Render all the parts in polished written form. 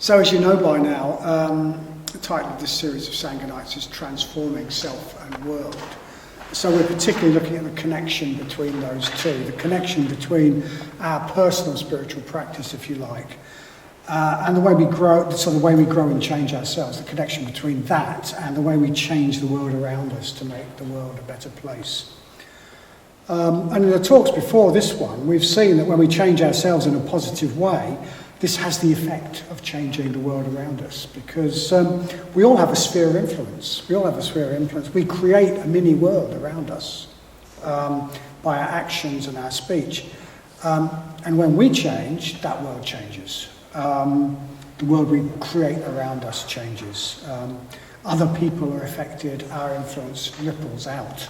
So as you know by now, the title of this series of Sangha Nights is Transforming Self and World. So we're particularly looking at the connection between those two, the connection between our personal spiritual practice, if you like, and the way we grow, so the way we grow and change ourselves, the connection between that and the way we change the world around us to make the world a better place. And in the talks before this one, we've seen that when we change ourselves in a positive way, this has the effect of changing the world around us, because we all have a sphere of influence. We create a mini world around us by our actions and our speech. And when we change, that world changes. The world we create around us changes. Other people are affected, our influence ripples out.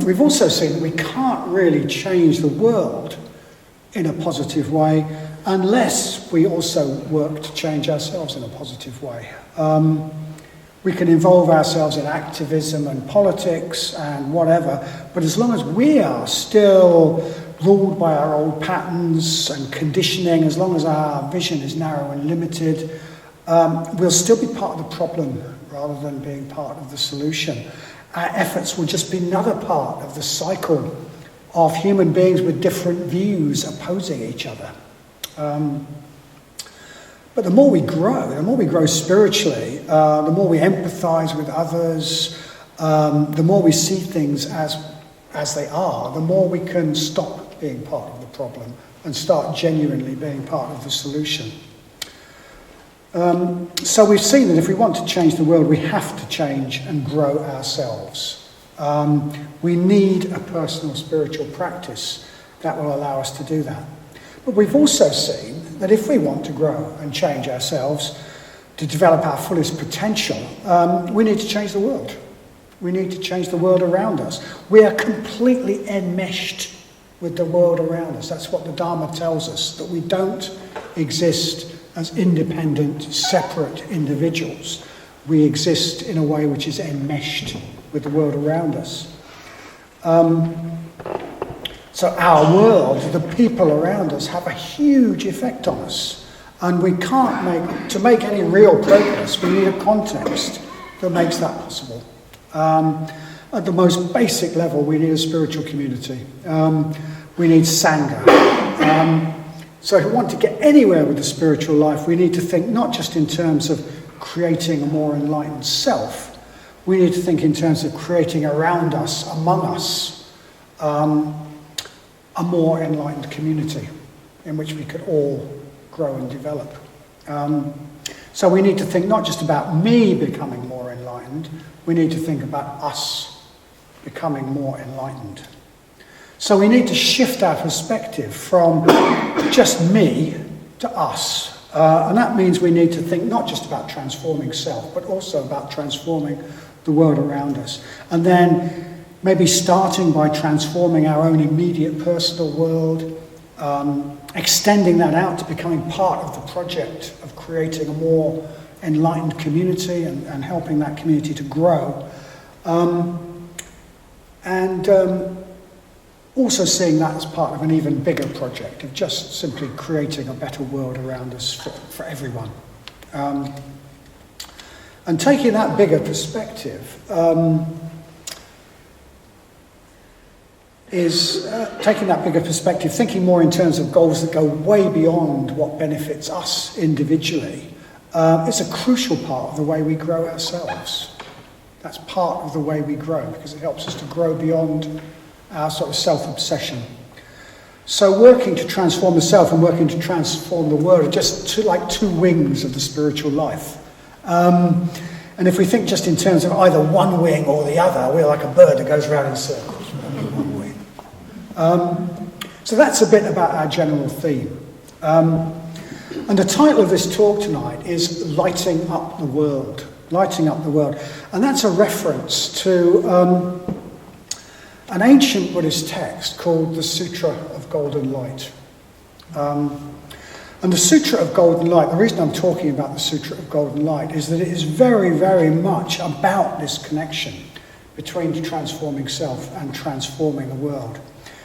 We've also seen that we can't really change the world in a positive way unless we also work to change ourselves in a positive way. We can involve ourselves in activism and politics and whatever, but as long as we are still ruled by our old patterns and conditioning, as long as our vision is narrow and limited, we'll still be part of the problem rather than being part of the solution. Our efforts will just be another part of the cycle of human beings with different views opposing each other. But the more we grow spiritually, the more we empathize with others, the more we see things as they are, the more we can stop being part of the problem and start genuinely being part of the solution. So we've seen that if we want to change the world, we have to change and grow ourselves. We need a personal spiritual practice that will allow us to do that. But we've also seen that if we want to grow and change ourselves, to develop our fullest potential, we need to change the world. We need to change the world around us. We are completely enmeshed with the world around us. That's what the Dharma tells us, that we don't exist as independent, separate individuals. We exist in a way which is enmeshed with the world around us. So our world, the people around us, have a huge effect on us. And we can't to make any real progress, we need a context that makes that possible. At the most basic level, we need a spiritual community. We need Sangha. So if we want to get anywhere with the spiritual life, we need to think not just in terms of creating a more enlightened self, we need to think in terms of creating around us, among us, a more enlightened community in which we could all grow and develop. So we need to think not just about me becoming more enlightened, we need to think about us becoming more enlightened. So we need to shift our perspective from just me to us. And that means we need to think not just about transforming self, but also about transforming the world around us. And then maybe starting by transforming our own immediate personal world, extending that out to becoming part of the project of creating a more enlightened community and helping that community to grow. Also seeing that as part of an even bigger project of just simply creating a better world around us for everyone. And taking that bigger perspective thinking more in terms of goals that go way beyond what benefits us individually, is a crucial part of the way we grow ourselves. That's part of the way we grow, because it helps us to grow beyond our sort of self-obsession. So working to transform the self and working to transform the world are just two wings of the spiritual life. And if we think just in terms of either one wing or the other, we're like a bird that goes around in circles. One wing. So that's a bit about our general theme. And the title of this talk tonight is Lighting Up the World. Lighting Up the World. And that's a reference to an ancient Buddhist text called the Sutra of Golden Light. And the Sutra of Golden Light, the reason I'm talking about the Sutra of Golden Light is that it is very, very much about this connection between transforming self and transforming the world.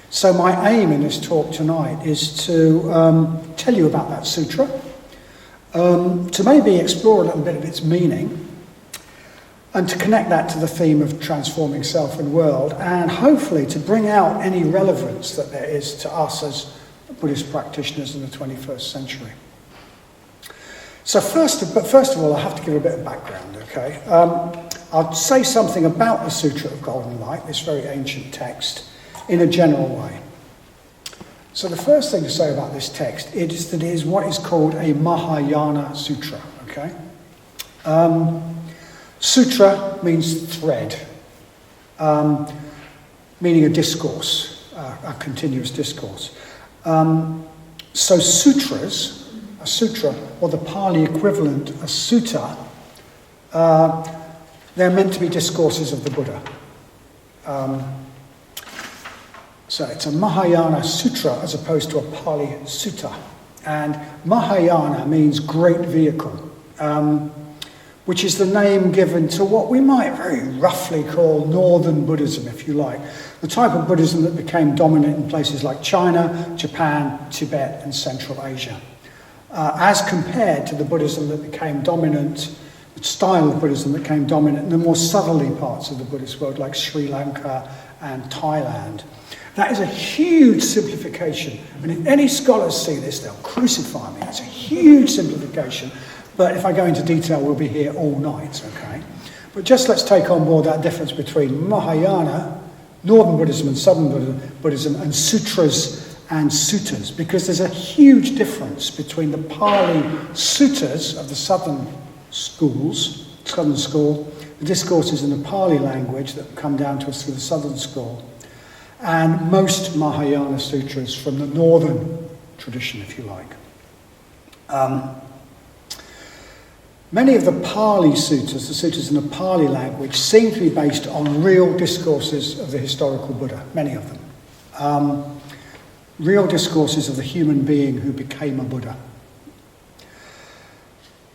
So my aim in this talk tonight is to tell you about that sutra, to maybe explore a little bit of its meaning, and to connect that to the theme of transforming self and world, and hopefully to bring out any relevance that there is to us as Buddhist practitioners in the 21st century. So first of all, I have to give a bit of background, okay? I'll say something about the Sutra of Golden Light, this very ancient text, in a general way. So the first thing to say about this text is that it is what is called a Mahayana Sutra, okay? Sutra means thread, meaning a discourse, a continuous discourse. So sutras, a sutra, or the Pali equivalent, a sutta, they're meant to be discourses of the Buddha. So it's a Mahayana Sutra as opposed to a Pali Sutta. And Mahayana means great vehicle, which is the name given to what we might very roughly call Northern Buddhism, if you like. The type of Buddhism that became dominant in places like China, Japan, Tibet, and Central Asia. As compared to the Buddhism that became dominant, the style of Buddhism that became dominant in the more southerly parts of the Buddhist world, like Sri Lanka and Thailand. That is a huge simplification. And if any scholars see this, they'll crucify me. It's a huge simplification. But if I go into detail, we'll be here all night, okay? But just let's take on board that difference between Mahayana, Northern Buddhism and Southern Buddhism, and sutras and suttas, because there's a huge difference between the Pali suttas of the Southern school, the discourses in the Pali language that come down to us through the Southern school, and most Mahayana sutras from the Northern tradition, if you like. Many of the Pali sutras, the sutras in the Pali language, seem to be based on real discourses of the historical Buddha, many of them. Real discourses of the human being who became a Buddha.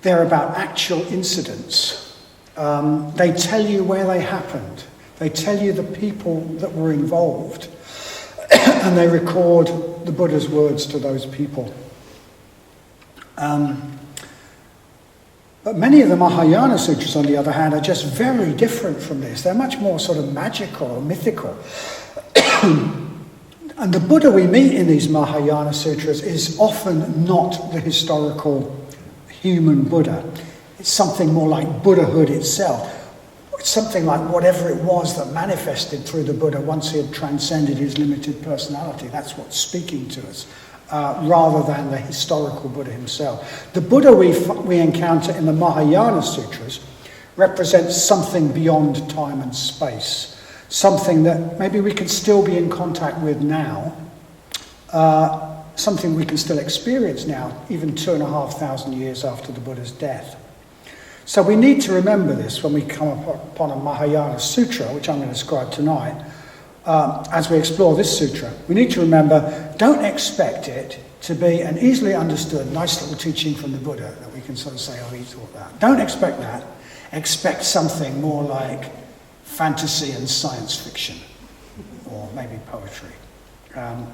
They're about actual incidents. They tell you where they happened. They tell you the people that were involved. And they record the Buddha's words to those people. But many of the Mahayana sutras, on the other hand, are just very different from this. They're much more sort of magical or mythical. And the Buddha we meet in these Mahayana sutras is often not the historical human Buddha. It's something more like Buddhahood itself. It's something like whatever it was that manifested through the Buddha once he had transcended his limited personality. That's what's speaking to us. Rather than the historical Buddha himself. The Buddha we encounter in the Mahayana Sutras represents something beyond time and space, something that maybe we can still be in contact with now, something we can still experience now, even 2,500 years after the Buddha's death. So we need to remember this when we come upon a Mahayana Sutra, which I'm going to describe tonight. As we explore this sutra, we need to remember, don't expect it to be an easily understood, nice little teaching from the Buddha that we can sort of say, oh, he thought that. Don't expect that. Expect something more like fantasy and science fiction, or maybe poetry. So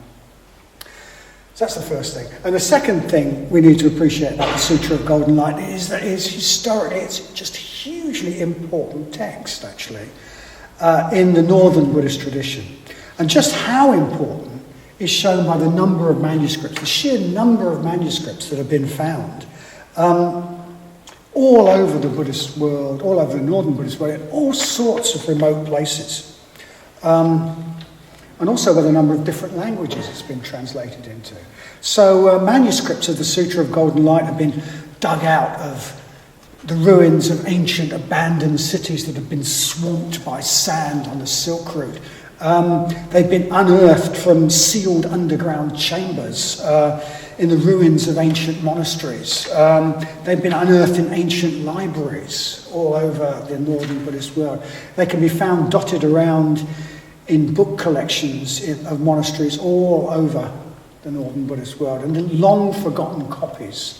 that's the first thing. And the second thing we need to appreciate about the Sutra of Golden Light is that it's historically, it's just a hugely important text, actually. In the Northern Buddhist tradition. And just how important is shown by the number of manuscripts, the sheer number of manuscripts that have been found all over the Buddhist world, all over the Northern Buddhist world, in all sorts of remote places. And also with a number of different languages it's been translated into. So manuscripts of the Sutra of Golden Light have been dug out of the ruins of ancient abandoned cities that have been swamped by sand on the Silk Route. They've been unearthed from sealed underground chambers in the ruins of ancient monasteries. They've been unearthed in ancient libraries all over the Northern Buddhist world. They can be found dotted around in book collections of monasteries all over the Northern Buddhist world. And then long forgotten copies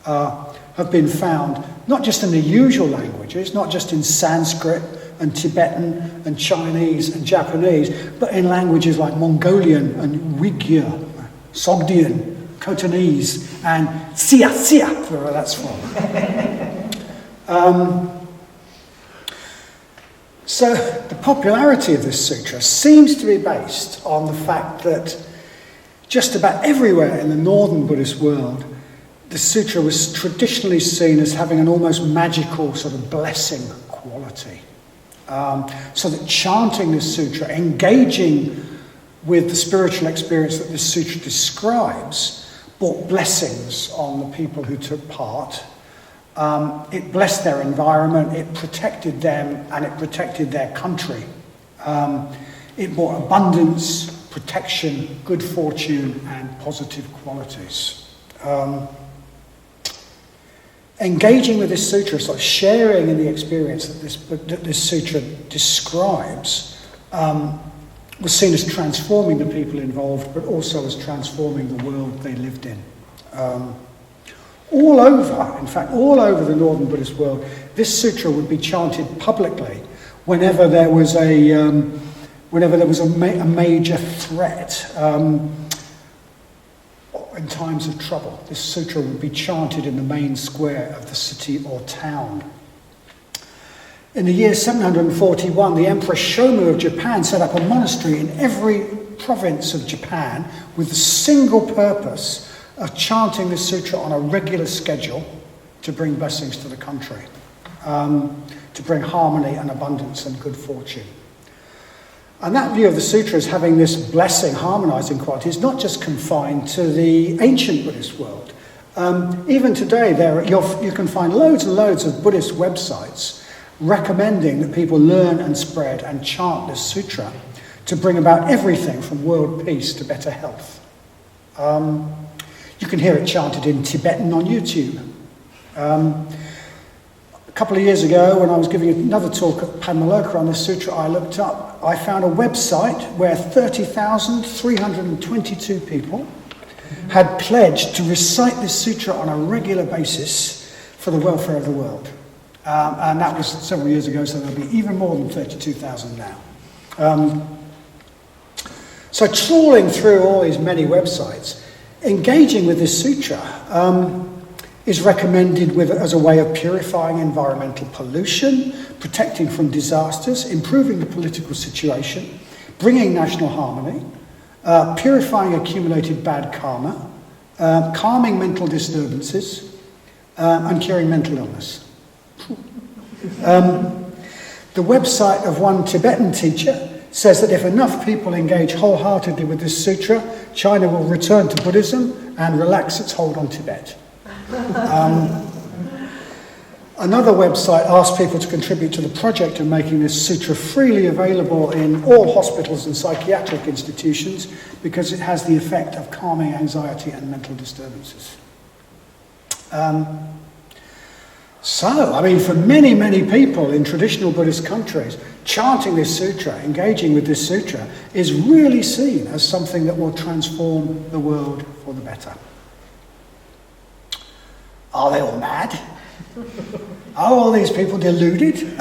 have been found, not just in the usual languages, not just in Sanskrit and Tibetan and Chinese and Japanese, but in languages like Mongolian and Uyghur, Sogdian, Cantonese and Sia, wherever that's from. So the popularity of this sutra seems to be based on the fact that just about everywhere in the northern Buddhist world, the sutra was traditionally seen as having an almost magical sort of blessing quality. So that chanting this sutra, engaging with the spiritual experience that this sutra describes, brought blessings on the people who took part. It blessed their environment, it protected them, and it protected their country. It brought abundance, protection, good fortune, and positive qualities. Engaging with this sutra, sort of sharing in the experience that this sutra describes, was seen as transforming the people involved, but also as transforming the world they lived in. All over the northern Buddhist world, this sutra would be chanted publicly whenever there was a major threat. In times of trouble, this sutra would be chanted in the main square of the city or town. In the year 741, the Emperor Shomu of Japan set up a monastery in every province of Japan with the single purpose of chanting this sutra on a regular schedule to bring blessings to the country, to bring harmony and abundance and good fortune. And that view of the sutra as having this blessing, harmonizing quality is not just confined to the ancient Buddhist world. Even today, you can find loads and loads of Buddhist websites recommending that people learn and spread and chant this sutra to bring about everything from world peace to better health. You can hear it chanted in Tibetan on YouTube. A couple of years ago, when I was giving another talk at Padmaloka on this sutra, I found a website where 30,322 people had pledged to recite this sutra on a regular basis for the welfare of the world. And that was several years ago, so there'll be even more than 32,000 now. So trawling through all these many websites, engaging with this sutra is recommended as a way of purifying environmental pollution, protecting from disasters, improving the political situation, bringing national harmony, purifying accumulated bad karma, calming mental disturbances, and curing mental illness. The website of one Tibetan teacher says that if enough people engage wholeheartedly with this sutra, China will return to Buddhism and relax its hold on Tibet. Another website asks people to contribute to the project of making this sutra freely available in all hospitals and psychiatric institutions because it has the effect of calming anxiety and mental disturbances. For many, many people in traditional Buddhist countries, chanting this sutra, engaging with this sutra, is really seen as something that will transform the world for the better. Are they all mad? Are all these people deluded?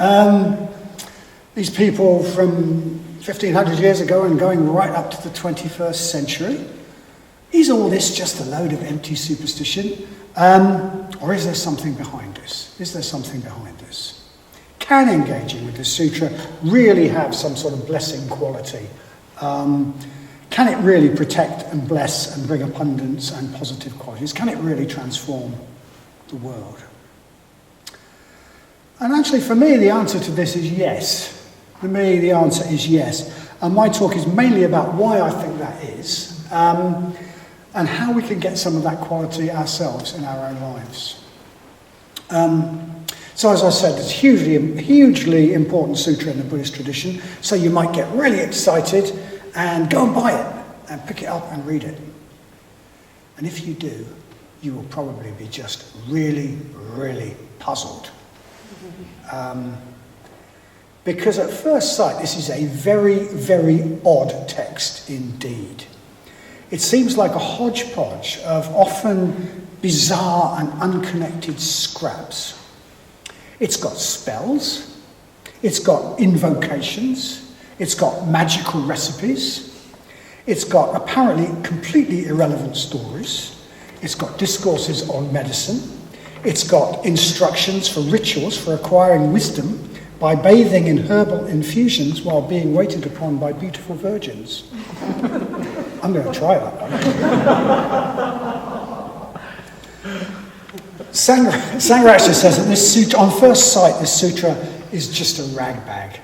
These people from 1,500 years ago and going right up to the 21st century? Is all this just a load of empty superstition? Or is there something behind this? Can engaging with the sutra really have some sort of blessing quality? Can it really protect and bless and bring abundance and positive qualities? Can it really transform the world? And actually, for me, the answer to this is yes. For me, the answer is yes. And my talk is mainly about why I think that is, and how we can get some of that quality ourselves in our own lives. So as I said, it's hugely important sutra in the Buddhist tradition, so you might get really excited and go and buy it and pick it up and read it. And if you do, you will probably be just really, really puzzled. Because at first sight, this is a very, very odd text indeed. It seems like a hodgepodge of often bizarre and unconnected scraps. It's got spells, it's got invocations, it's got magical recipes, it's got apparently completely irrelevant stories, It's got discourses on medicine. It's got instructions for rituals for acquiring wisdom by bathing in herbal infusions while being waited upon by beautiful virgins. I'm going to try that one. Sangha actually says that this sutra, on first sight, this sutra is just a rag bag.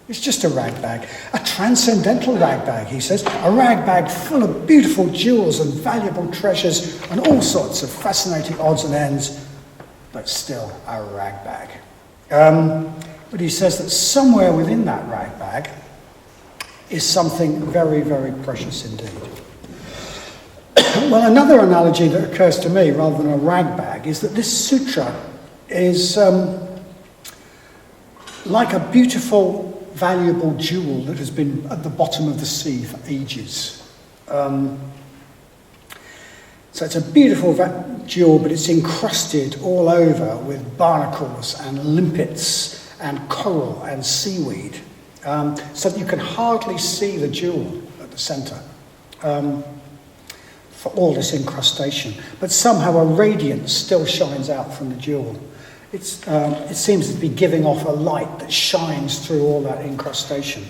It's just a rag bag, a transcendental rag bag, he says, a rag bag full of beautiful jewels and valuable treasures and all sorts of fascinating odds and ends, but still a rag bag. But he says that somewhere within that rag bag is something very, very precious indeed. Well, another analogy that occurs to me, rather than a rag bag, is that this sutra is like a beautiful, valuable jewel that has been at the bottom of the sea for ages. So it's a beautiful jewel, but it's encrusted all over with barnacles and limpets and coral and seaweed, so that you can hardly see the jewel at the centre for all this incrustation. But somehow a radiance still shines out from the jewel. It seems to be giving off a light that shines through all that incrustation.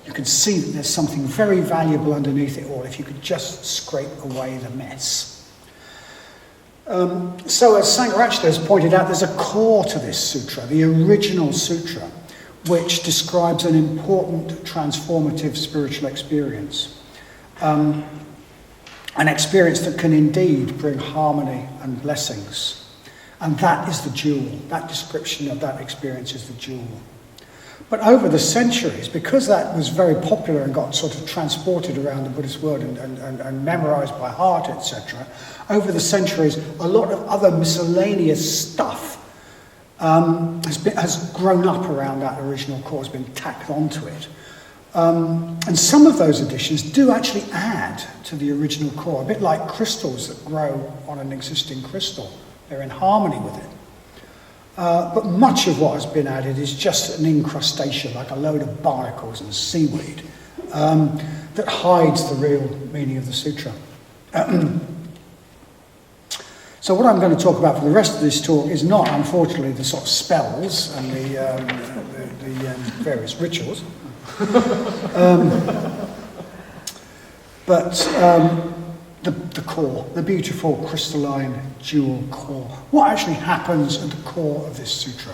You can see that there's something very valuable underneath it all if you could just scrape away the mess. So as Sangha has pointed out, there's a core to this sutra, the original sutra, which describes an important transformative spiritual experience. An experience that can indeed bring harmony and blessings. And that is the jewel. That description of that experience is the jewel. But over the centuries, because that was very popular and got sort of transported around the Buddhist world and memorized by heart, etc., over the centuries, a lot of other miscellaneous stuff has grown up around that original core, has been tacked onto it. And some of those additions do actually add to the original core, a bit like crystals that grow on an existing crystal. They're in harmony with it. But much of what has been added is just an incrustation, like a load of barnacles and seaweed, that hides the real meaning of the sutra. So what I'm going to talk about for the rest of this talk is not, unfortunately, the sort of spells and the various rituals, but the core, the beautiful crystalline jewel core. What actually happens at the core of this sutra?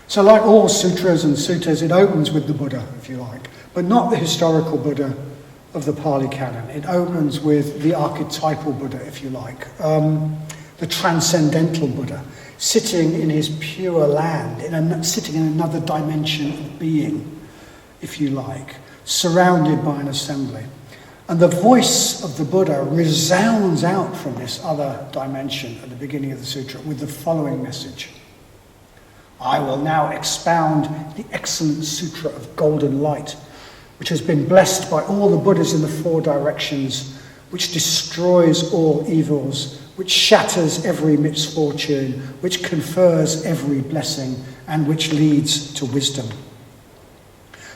So like all sutras and suttas, it opens with the Buddha, if you like, but not the historical Buddha of the Pali Canon. It opens with the archetypal Buddha, if you like, the transcendental Buddha, sitting in his pure land, sitting in another dimension of being, if you like, surrounded by an assembly. And the voice of the Buddha resounds out from this other dimension at the beginning of the sutra with the following message. I will now expound the excellent Sutra of Golden Light, which has been blessed by all the Buddhas in the four directions, which destroys all evils, which shatters every misfortune, which confers every blessing, and which leads to wisdom.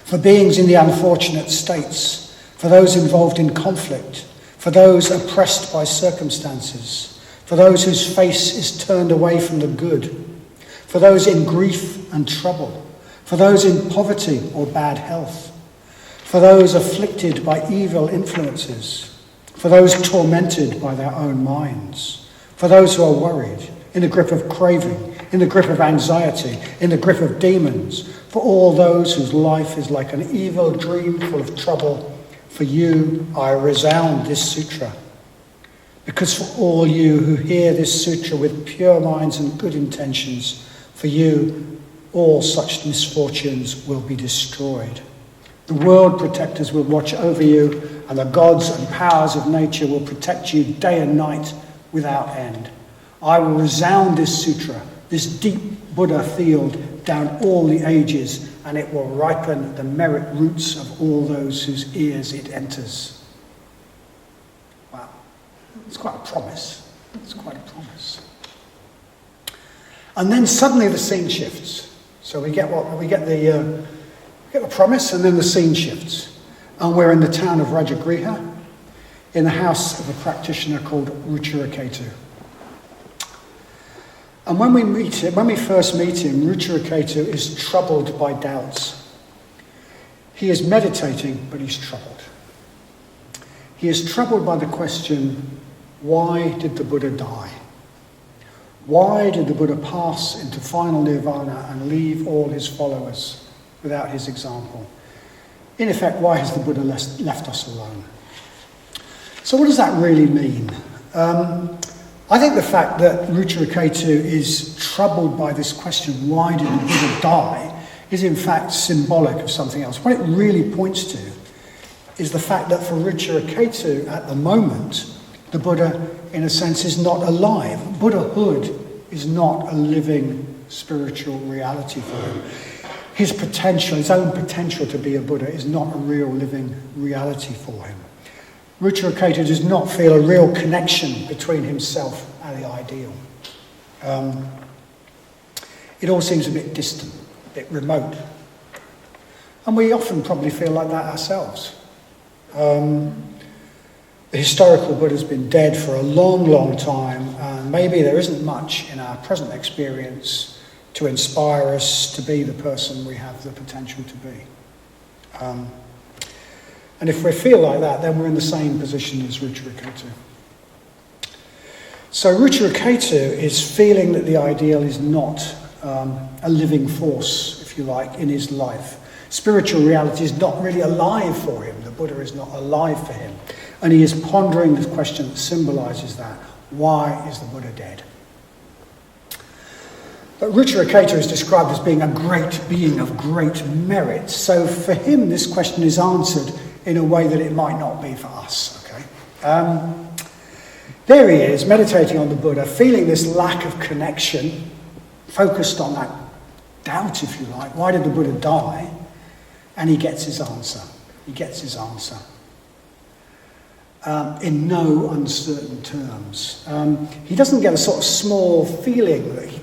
For beings in the unfortunate states, for those involved in conflict, for those oppressed by circumstances, for those whose face is turned away from the good, for those in grief and trouble, for those in poverty or bad health, for those afflicted by evil influences, for those tormented by their own minds, for those who are worried, in the grip of craving, in the grip of anxiety, in the grip of demons, for all those whose life is like an evil dream full of trouble. For you, I resound this sutra, because for all you who hear this sutra with pure minds and good intentions, for you, all such misfortunes will be destroyed. The world protectors will watch over you, and the gods and powers of nature will protect you day and night without end. I will resound this sutra, this deep Buddha field, down all the ages, and it will ripen the merit roots of all those whose ears it enters. Wow. It's quite a promise. It's quite a promise. And then suddenly the scene shifts. So we get the promise, and then the scene shifts. And we're in the town of Rajagriha, in the house of a practitioner called Ruchiraketu. And when we first meet him, Ruchiraketu is troubled by doubts. He is meditating, but he's troubled. He is troubled by the question, why did the Buddha die? Why did the Buddha pass into final nirvana and leave all his followers without his example? In effect, why has the Buddha left us alone? So what does that really mean? I think the fact that Ruchiraketu is troubled by this question, why did the Buddha die, is in fact symbolic of something else. What it really points to is the fact that for Ruchiraketu at the moment, the Buddha, in a sense, is not alive. Buddhahood is not a living spiritual reality for him. His potential, his own potential to be a Buddha is not a real living reality for him. Ruchiraketu does not feel a real connection between himself and the ideal. It all seems a bit distant, a bit remote. And we often probably feel like that ourselves. The historical Buddha's been dead for a long, long time, and maybe there isn't much in our present experience to inspire us to be the person we have the potential to be. And if we feel like that, then we're in the same position as Ruchiraketu. So Ruchiraketu is feeling that the ideal is not a living force, if you like, in his life. Spiritual reality is not really alive for him. The Buddha is not alive for him. And he is pondering the question that symbolises that. Why is the Buddha dead? But Ruchiraketu is described as being a great being of great merit. So for him, this question is answered in a way that it might not be for us. Okay? There he is, meditating on the Buddha, feeling this lack of connection, focused on that doubt, if you like. Why did the Buddha die? And he gets his answer. He gets his answer. In no uncertain terms. He doesn't get a sort of small feeling that he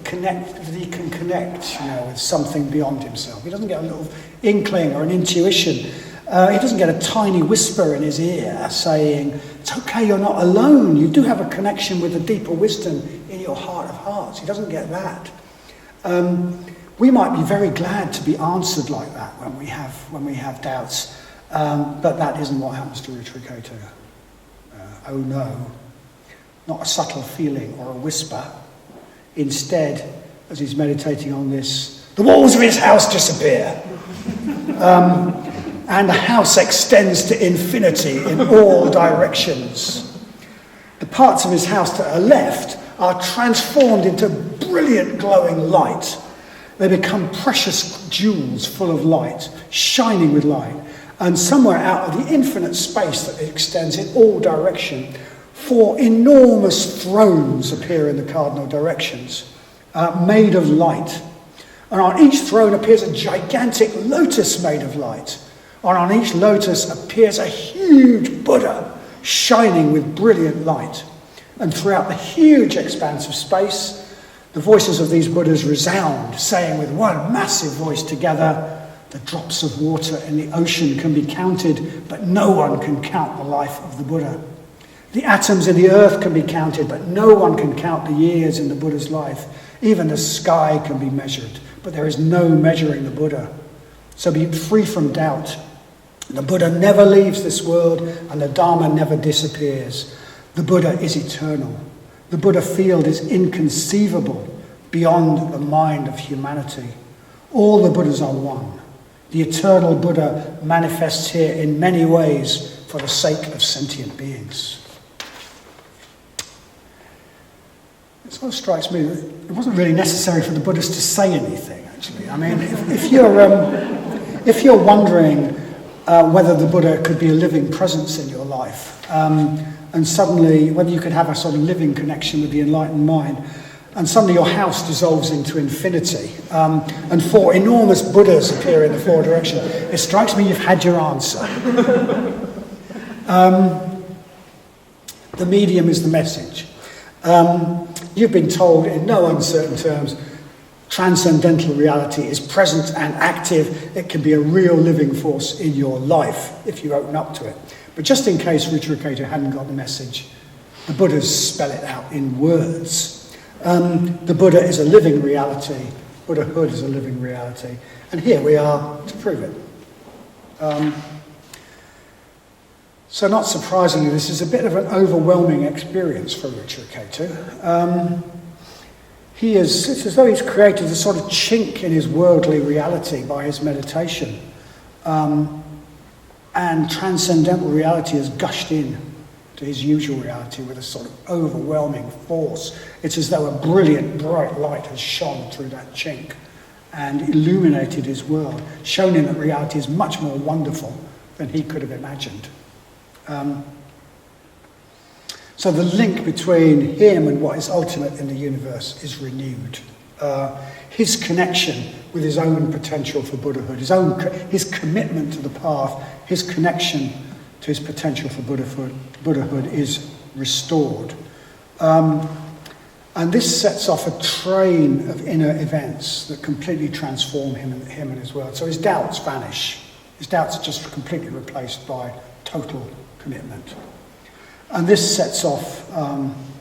can connect, with something beyond himself. He doesn't get a little inkling or an intuition. He doesn't get a tiny whisper in his ear saying, it's okay, you're not alone. You do have a connection with a deeper wisdom in your heart of hearts. He doesn't get that. We might be very glad to be answered like that when we have doubts, but that isn't what happens to Ruchiraketu. Oh no, not a subtle feeling or a whisper. Instead, as he's meditating on this, the walls of his house disappear. And the house extends to infinity in all directions. The parts of his house that are left are transformed into brilliant glowing light. They become precious jewels full of light, shining with light. And somewhere out of the infinite space that extends in all direction, 4 enormous thrones appear in the cardinal directions, made of light. And on each throne appears a gigantic lotus made of light. And on each lotus appears a huge Buddha, shining with brilliant light. And throughout the huge expanse of space, the voices of these Buddhas resound, saying with one massive voice together, the drops of water in the ocean can be counted, but no one can count the life of the Buddha. The atoms in the earth can be counted, but no one can count the years in the Buddha's life. Even the sky can be measured, but there is no measuring the Buddha. So be free from doubt. The Buddha never leaves this world, and the Dharma never disappears. The Buddha is eternal. The Buddha field is inconceivable beyond the mind of humanity. All the Buddhas are one. The eternal Buddha manifests here in many ways for the sake of sentient beings. It sort of strikes me that it wasn't really necessary for the Buddhas to say anything, actually. I mean, if you're wondering whether the Buddha could be a living presence in your life, and suddenly whether you could have a sort of living connection with the enlightened mind, and suddenly your house dissolves into infinity, and 4 enormous Buddhas appear in the 4 directions, it strikes me you've had your answer. The medium is the message. You've been told in no uncertain terms, transcendental reality is present and active. It can be a real living force in your life if you open up to it. But just in case Rudraketu hadn't got the message, the Buddhas spell it out in words. The Buddha is a living reality. Buddhahood is a living reality. And here we are to prove it. So not surprisingly, this is a bit of an overwhelming experience for Rudraketu. It's as though he's created a sort of chink in his worldly reality by his meditation. And transcendental reality has gushed in to his usual reality with a sort of overwhelming force. It's as though a brilliant, bright light has shone through that chink and illuminated his world, shown him that reality is much more wonderful than he could have imagined. So the link between him and what is ultimate in the universe is renewed. His connection with his own potential for Buddhahood, his commitment to the path, his connection to his potential for Buddhahood is restored. And this sets off a train of inner events that completely transform him and his world. So his doubts vanish. His doubts are just completely replaced by total commitment. And this sets off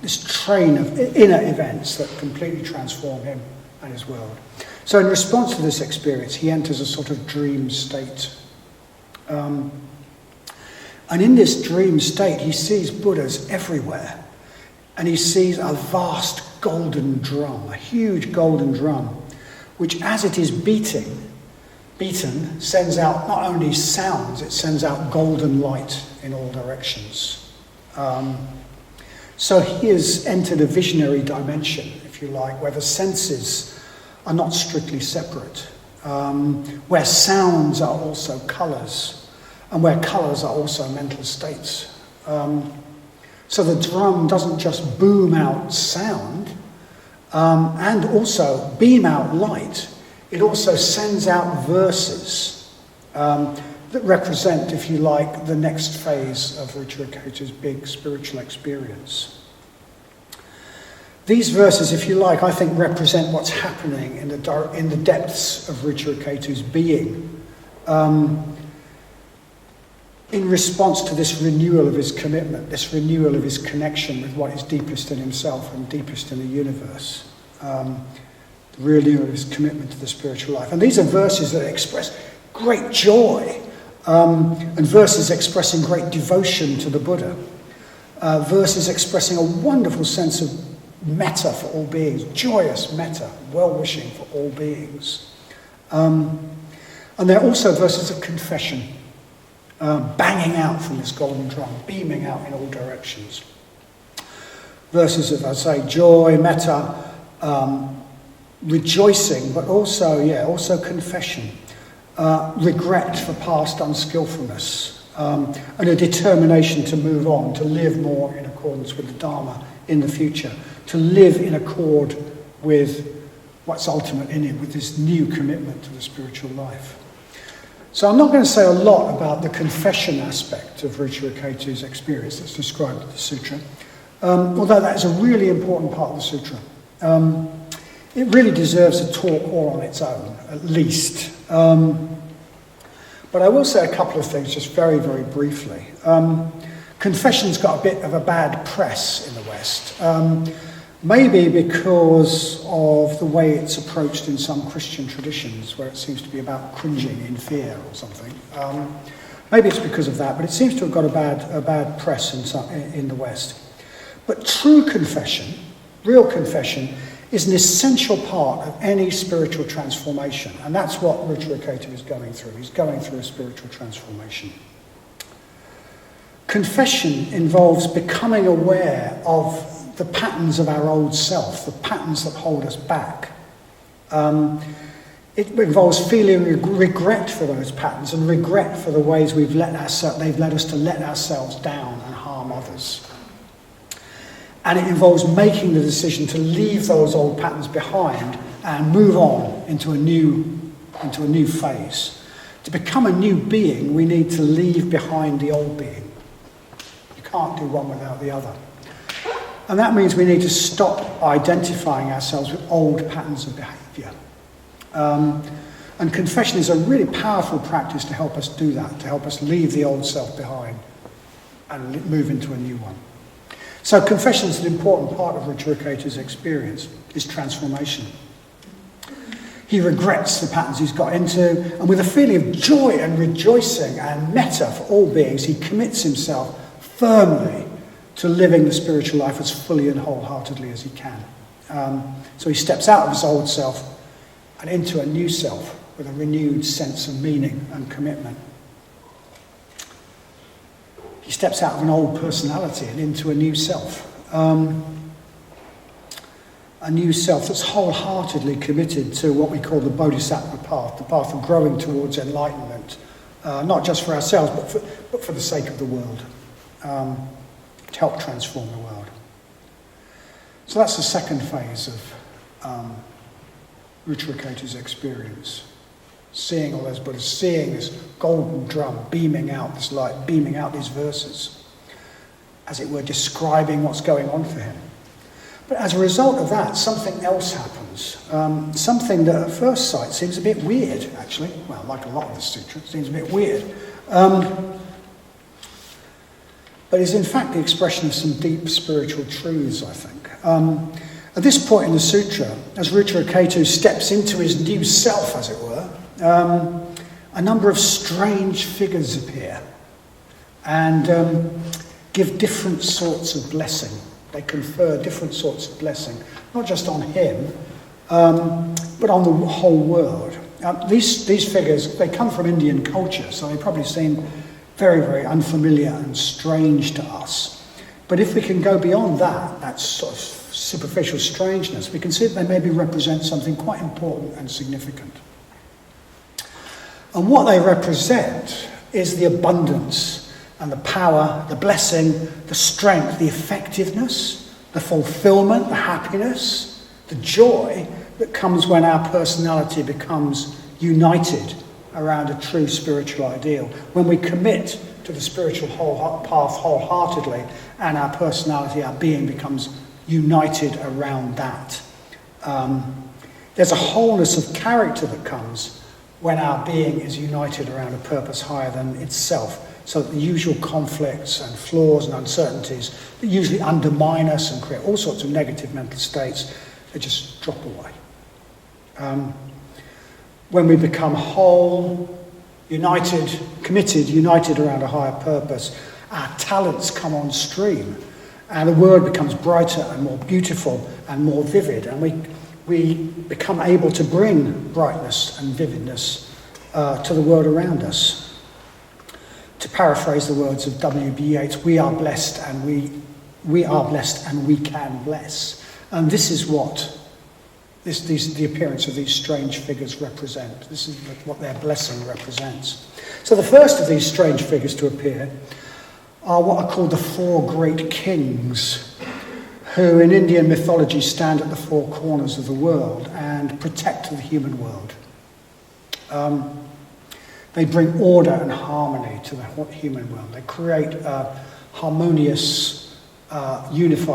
this train of inner events that completely transform him and his world. So in response to this experience, he enters a sort of dream state. And in this dream state, he sees Buddhas everywhere. And he sees a vast golden drum, a huge golden drum, which as it is beaten, sends out not only sounds, it sends out golden light in all directions. So he has entered a visionary dimension, if you like, where the senses are not strictly separate, where sounds are also colours, and where colours are also mental states. So the drum doesn't just boom out sound and also beam out light. It also sends out verses that represent, if you like, the next phase of Rudraketu's big spiritual experience. These verses, if you like, I think represent what's happening in the depths of Rudraketu's being in response to this renewal of his commitment, this renewal of his connection with what is deepest in himself and deepest in the universe, the renewal of his commitment to the spiritual life. And these are verses that express great joy, and verses expressing great devotion to the Buddha, verses expressing a wonderful sense of metta for all beings, joyous metta, well-wishing for all beings. And they're also verses of confession, banging out from this golden drum, beaming out in all directions. Verses of, I say, joy, metta, rejoicing, but also confession, regret for past unskillfulness, and a determination to move on, to live more in accordance with the Dharma in the future, to live in accord with what's ultimate in him, with this new commitment to the spiritual life. So I'm not going to say a lot about the confession aspect of Rudraketu's experience that's described in the sutra, although that is a really important part of the sutra. It really deserves a talk all on its own, at least. But I will say a couple of things just very, very briefly. Confession's got a bit of a bad press in the West, maybe because of the way it's approached in some Christian traditions, where it seems to be about cringing in fear or something. Maybe it's because of that, but it seems to have got a bad press in the West. But true confession, real confession, is an essential part of any spiritual transformation, and that's what Rudraketu is going through. He's going through a spiritual transformation. Confession involves becoming aware of the patterns of our old self, the patterns that hold us back. It involves feeling regret for those patterns and regret for the ways they've led us to let ourselves down and harm others. And it involves making the decision to leave those old patterns behind and move on into a new phase. To become a new being, we need to leave behind the old being. You can't do one without the other. And that means we need to stop identifying ourselves with old patterns of behaviour. And confession is a really powerful practice to help us do that, to help us leave the old self behind and move into a new one. So confession is an important part of Ruchiriketu's experience, his transformation. He regrets the patterns he's got into, and with a feeling of joy and rejoicing and metta for all beings, he commits himself firmly to living the spiritual life as fully and wholeheartedly as he can. So he steps out of his old self and into a new self with a renewed sense of meaning and commitment. He steps out of an old personality and into a new self. A new self that's wholeheartedly committed to what we call the Bodhisattva path, the path of growing towards enlightenment, not just for ourselves, but for the sake of the world, to help transform the world. So that's the second phase of Ruchiriketu's experience. Seeing all those Buddhas, seeing this golden drum beaming out this light, beaming out these verses, as it were, describing what's going on for him. But as a result of that, something else happens. Something that at first sight seems a bit weird, actually. Well, like a lot of the sutra, it seems a bit weird. But is in fact the expression of some deep spiritual truths, I think. At this point in the sutra, as Ruchiriketu steps into his new self, as it were, a number of strange figures appear and give different sorts of blessing. They confer different sorts of blessing, not just on him, but on the whole world. These figures, they come from Indian culture, so they probably seem very, very unfamiliar and strange to us. But if we can go beyond that sort of superficial strangeness, we can see that they maybe represent something quite important and significant. And what they represent is the abundance and the power, the blessing, the strength, the effectiveness, the fulfillment, the happiness, the joy that comes when our personality becomes united around a true spiritual ideal. When we commit to the spiritual path wholeheartedly and our personality, our being becomes united around that. There's a wholeness of character that comes when our being is united around a purpose higher than itself. So that the usual conflicts and flaws and uncertainties that usually undermine us and create all sorts of negative mental states, they just drop away. When we become whole, united, committed, united around a higher purpose, our talents come on stream and the world becomes brighter and more beautiful and more vivid, and we become able to bring brightness and vividness to the world around us. To paraphrase the words of W.B. Yeats, we are blessed and we are blessed and we can bless. And this is what the appearance of these strange figures represent. This is what their blessing represents. So the first of these strange figures to appear are what are called the four great kings, who in Indian mythology stand at the four corners of the world and protect the human world. They bring order and harmony to the human world. They create a harmonious, unified